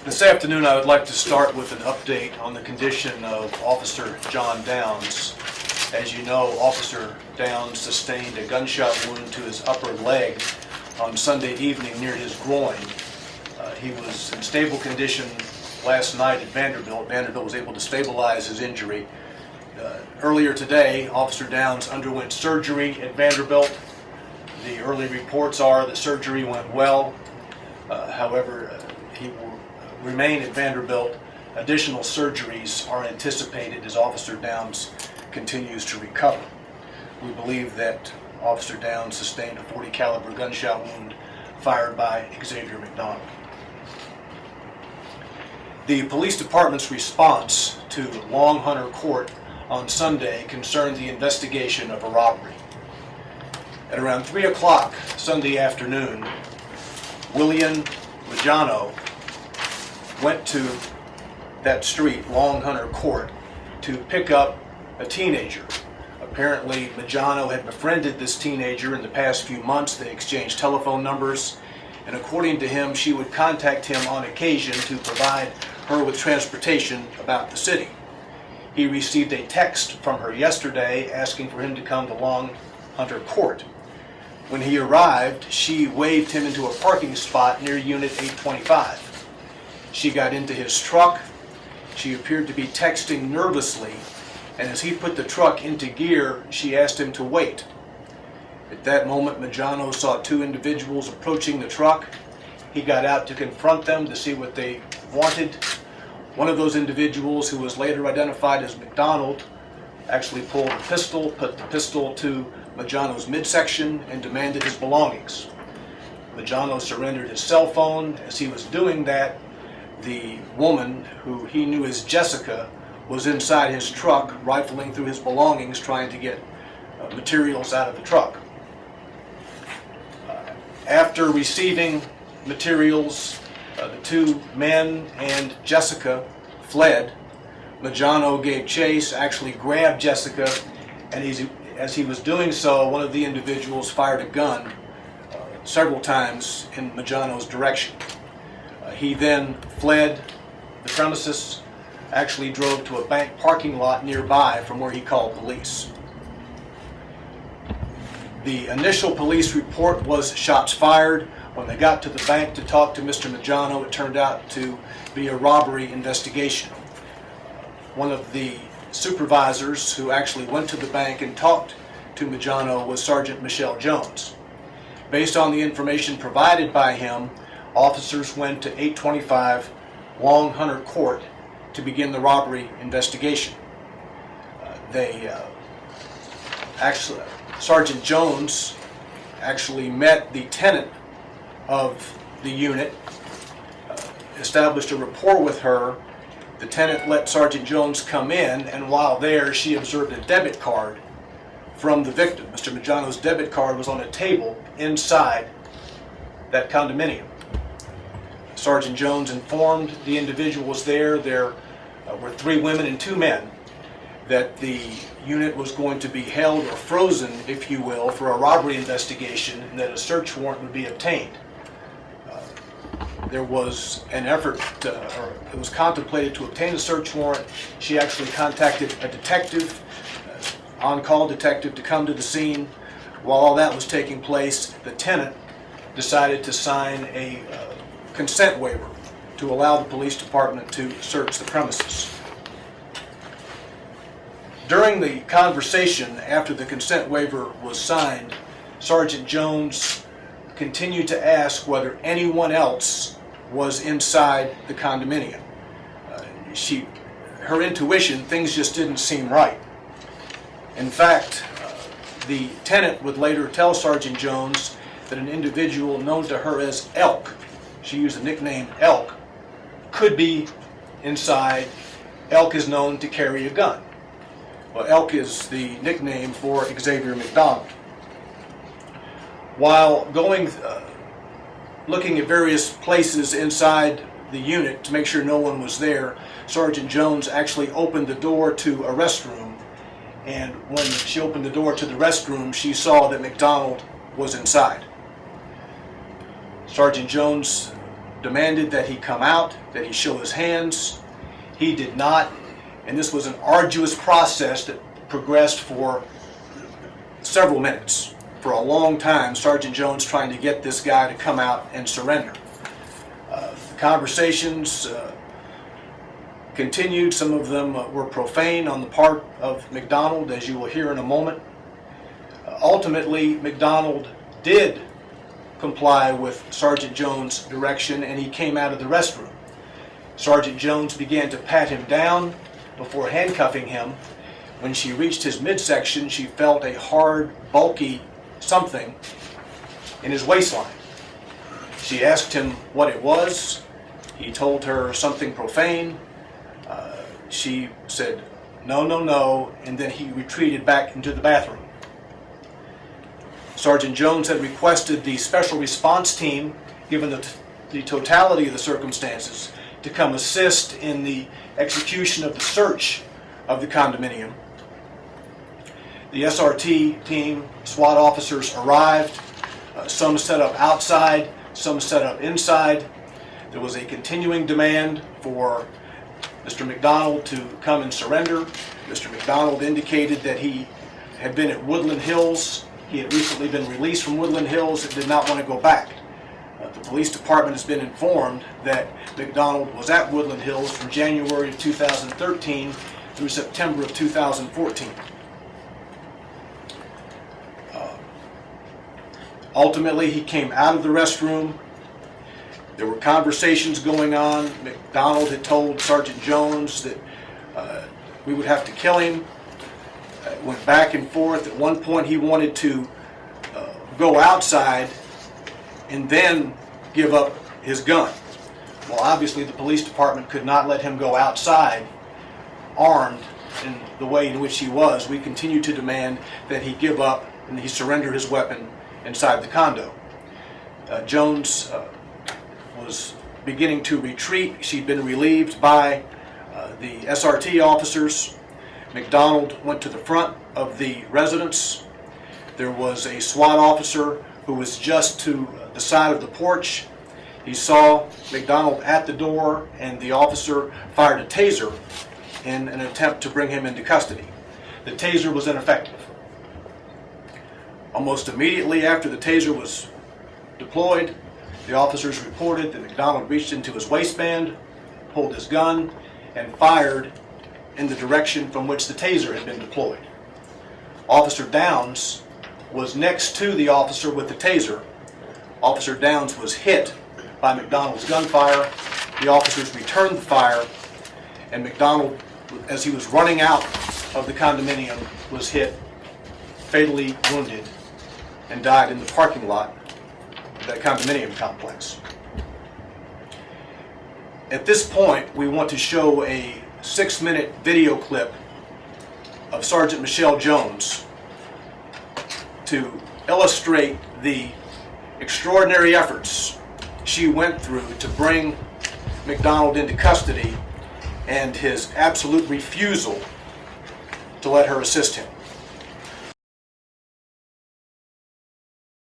This afternoon, I would like to start with an update on the condition of Officer John Downs. As you know, Officer Downs sustained a gunshot wound to his upper leg on Sunday evening near his groin. He was in stable condition last night at Vanderbilt. Vanderbilt was able to stabilize his injury. Earlier today, Officer Downs underwent surgery at Vanderbilt. The early reports are that surgery went well. However, he will remain at Vanderbilt. Additional surgeries are anticipated as Officer Downs continues to recover. We believe that Officer Downs sustained a .40 caliber gunshot wound fired by Xavier McDonald. The police department's response to Long Hunter Court on Sunday concerned the investigation of a robbery. At around 3 o'clock Sunday afternoon, William Majano went to that street, Long Hunter Court, to pick up a teenager. Apparently, Majano had befriended this teenager in the past few months. They exchanged telephone numbers, and according to him, she would contact him on occasion to provide her with transportation about the city. He received a text from her yesterday asking for him to come to Long Hunter Court. When he arrived, she waved him into a parking spot near Unit 825. She got into his truck. She appeared to be texting nervously, and as he put the truck into gear, she asked him to wait. At that moment, Majano saw two individuals approaching the truck. He got out to confront them to see what they wanted. One of those individuals, who was later identified as McDonald, actually pulled a pistol, put the pistol to Majano's midsection, and demanded his belongings. Majano surrendered his cell phone. As he was doing that, the woman, who he knew as Jessica, was inside his truck, rifling through his belongings, trying to get materials out of the truck. After receiving materials, the two men and Jessica fled. Majano gave chase, actually grabbed Jessica, and as he was doing so, one of the individuals fired a gun several times in Majano's direction. He then fled the premises, actually drove to a bank parking lot nearby from where he called police. The initial police report was shots fired. When they got to the bank to talk to Mr. Majano, it turned out to be a robbery investigation. One of the supervisors who actually went to the bank and talked to Majano was Sergeant Michelle Jones. Based on the information provided by him, officers went to 825 Long Hunter Court to begin the robbery investigation. Sergeant Jones actually met the tenant of the unit, established a rapport with her. The tenant let Sergeant Jones come in, and while there, she observed a debit card from the victim. Mr. Majano's debit card was on a table inside that condominium. Sergeant Jones informed the individuals there were 3 women and 2 men, that the unit was going to be held or frozen, if you will, for a robbery investigation, and that a search warrant would be obtained. There was an effort, or it was contemplated to obtain a search warrant. She actually contacted a detective, on-call detective, to come to the scene. While all that was taking place, the tenant decided to sign a consent waiver to allow the police department to search the premises. During the conversation after the consent waiver was signed, Sergeant Jones continued to ask whether anyone else was inside the condominium. Her intuition, things just didn't seem right. In fact, the tenant would later tell Sergeant Jones that an individual known to her as Elk, she used the nickname Elk, could be inside. Elk is known to carry a gun. Well, Elk is the nickname for Xavier McDonald. While looking at various places inside the unit to make sure no one was there, Sergeant Jones actually opened the door to a restroom, and when she opened the door to the restroom, she saw that McDonald was inside. Sergeant Jones demanded that he come out, that he show his hands. He did not, and this was an arduous process that progressed for several minutes. For a long time, Sergeant Jones trying to get this guy to come out and surrender. The conversations continued. Some of them were profane on the part of McDonald, as you will hear in a moment. Ultimately, McDonald did comply with Sergeant Jones' direction, and he came out of the restroom. Sergeant Jones began to pat him down before handcuffing him. When she reached his midsection, she felt a hard, bulky something in his waistline. She asked him what it was. He told her something profane. She said, "No, no, no," and then he retreated back into the bathroom. Sergeant Jones had requested the special response team, given the totality of the circumstances, to come assist in the execution of the search of the condominium. The SRT team, SWAT officers arrived. Some set up outside, some set up inside. There was a continuing demand for Mr. McDonald to come and surrender. Mr. McDonald indicated that he had been at Woodland Hills. He had recently been released from Woodland Hills and did not want to go back. The police department has been informed that McDonald was at Woodland Hills from January of 2013 through September of 2014. Ultimately, he came out of the restroom. There were conversations going on. McDonald had told Sergeant Jones that we would have to kill him. It went back and forth. At one point, he wanted to go outside and then give up his gun. Well, obviously, the police department could not let him go outside armed in the way in which he was. We continued to demand that he give up and he surrender his weapon inside the condo. Jones was beginning to retreat. She'd been relieved by the SRT officers. McDonald went to the front of the residence. There was a SWAT officer who was just to the side of the porch. He saw McDonald at the door, and the officer fired a taser in an attempt to bring him into custody. The taser was ineffective. Almost immediately after the taser was deployed, the officers reported that McDonald reached into his waistband, pulled his gun, and fired in the direction from which the taser had been deployed. Officer Downs was next to the officer with the taser. Officer Downs was hit by McDonald's gunfire. The officers returned the fire, and McDonald, as he was running out of the condominium, was hit, fatally wounded, and died in the parking lot of that condominium complex. At this point, we want to show a 6-minute video clip of Sergeant Michelle Jones to illustrate the extraordinary efforts she went through to bring McDonald into custody and his absolute refusal to let her assist him.